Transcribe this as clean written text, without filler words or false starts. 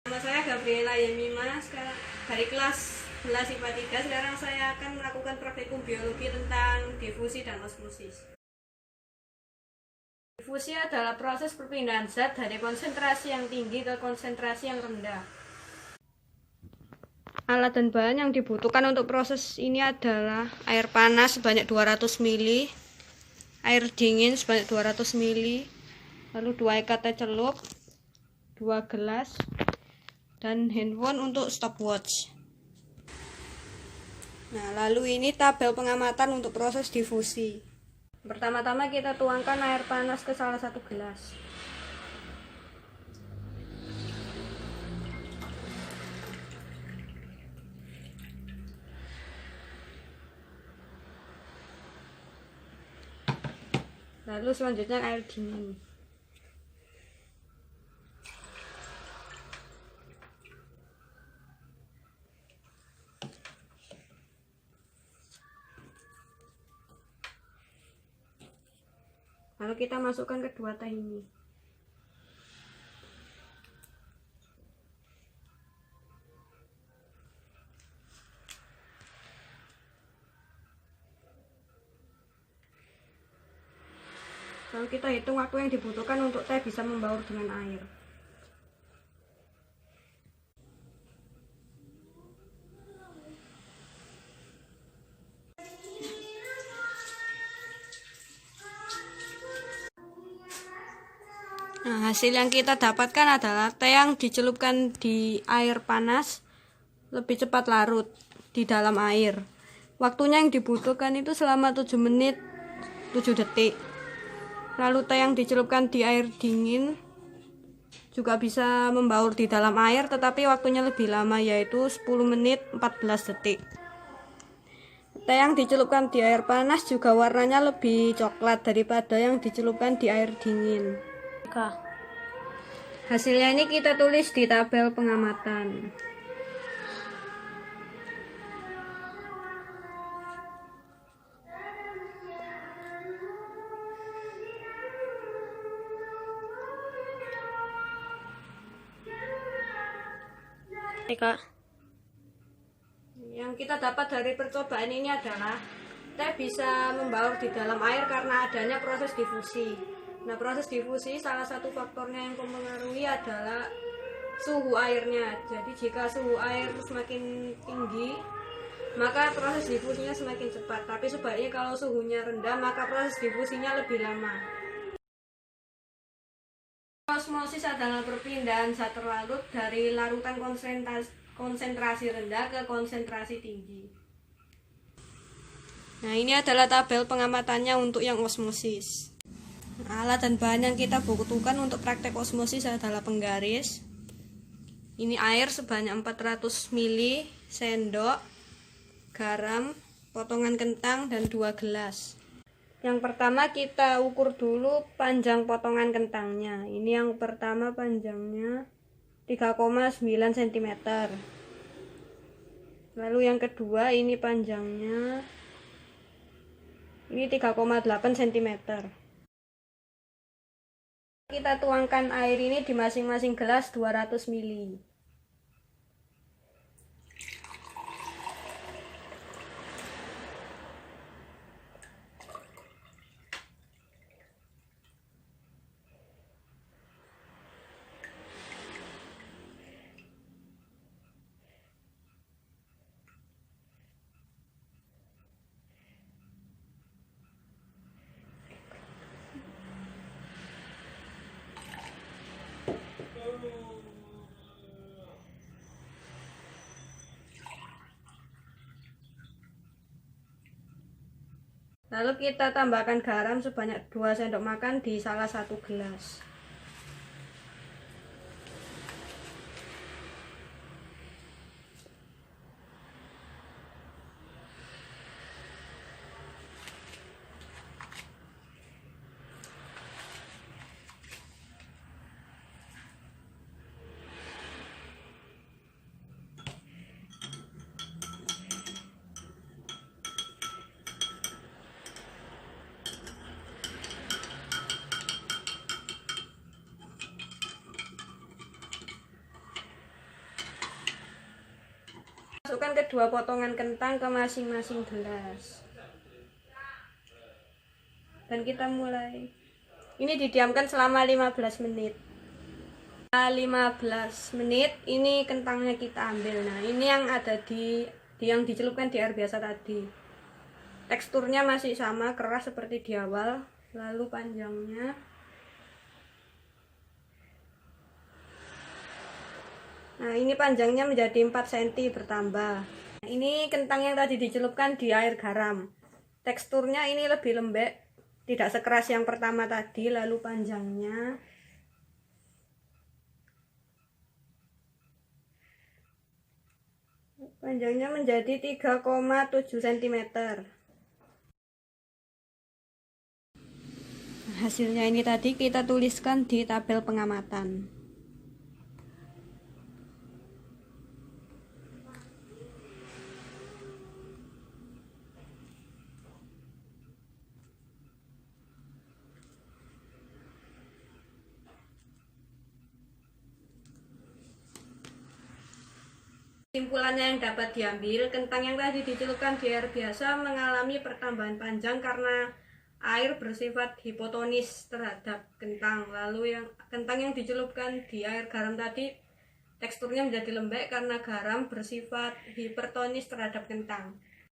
Nama saya Gabriela Yemima, sekarang dari kelas 11 IPA 3. Sekarang saya akan melakukan praktikum biologi tentang difusi dan osmosis. Difusi adalah proses perpindahan zat dari konsentrasi yang tinggi ke konsentrasi yang rendah. Alat dan bahan yang dibutuhkan untuk proses ini adalah air panas sebanyak 200 ml, air dingin sebanyak 200 ml, lalu 2 ikat teh celup, 2 gelas, dan handphone untuk stopwatch. Nah, lalu ini tabel pengamatan untuk proses difusi. Pertama-tama kita tuangkan air panas ke salah satu gelas. Lalu selanjutnya air dingin. Lalu kita masukkan kedua teh ini. Lalu kita hitung waktu yang dibutuhkan untuk teh bisa membaur dengan air. Nah, hasil yang kita dapatkan adalah teh yang dicelupkan di air panas lebih cepat larut di dalam air. Waktunya yang dibutuhkan itu selama 7 menit 7 detik. Lalu teh yang dicelupkan di air dingin juga bisa membaur di dalam air, tetapi waktunya lebih lama, yaitu 10 menit 14 detik. Teh yang dicelupkan di air panas juga warnanya lebih coklat daripada yang dicelupkan di air dingin. Hasilnya ini kita tulis di tabel pengamatan. Yang kita dapat dari percobaan ini adalah teh bisa membaur di dalam air karena adanya proses difusi. Nah, proses difusi salah satu faktornya yang mempengaruhi adalah suhu airnya. Jadi jika suhu air semakin tinggi, maka proses difusinya semakin cepat. Tapi sebaliknya kalau suhunya rendah, maka proses difusinya lebih lama. Osmosis adalah perpindahan zat terlarut dari larutan konsentrasi rendah ke konsentrasi tinggi. Nah, ini adalah tabel pengamatannya untuk yang osmosis. Alat dan bahan yang kita butuhkan untuk praktek osmosis adalah penggaris. Ini air sebanyak 400 ml, sendok, garam, potongan kentang, dan 2 gelas. Yang pertama kita ukur dulu panjang potongan kentangnya. Ini yang pertama panjangnya 3,9 cm. Lalu yang kedua ini panjangnya ini 3,8 cm. Kita tuangkan air ini di masing-masing gelas 200 ml. Lalu kita tambahkan garam sebanyak 2 sendok makan di salah satu gelas. masukkan kedua potongan kentang ke masing-masing gelas. Dan kita mulai. Ini didiamkan selama 15 menit. 15 menit ini kentangnya kita ambil. Nah, ini yang ada yang dicelupkan di air biasa tadi. Teksturnya masih sama, keras seperti di awal. Lalu panjangnya nah, ini panjangnya menjadi 4 cm bertambah. Nah, ini kentang yang tadi dicelupkan di air garam. Teksturnya ini lebih lembek, tidak sekeras yang pertama tadi. Lalu panjangnya menjadi 3,7 cm. Hasilnya ini tadi kita tuliskan di tabel pengamatan. Kesimpulannya yang dapat diambil, kentang yang tadi dicelupkan di air biasa mengalami pertambahan panjang karena air bersifat hipotonis terhadap kentang. Lalu yang kentang yang dicelupkan di air garam tadi teksturnya menjadi lembek karena garam bersifat hipertonis terhadap kentang.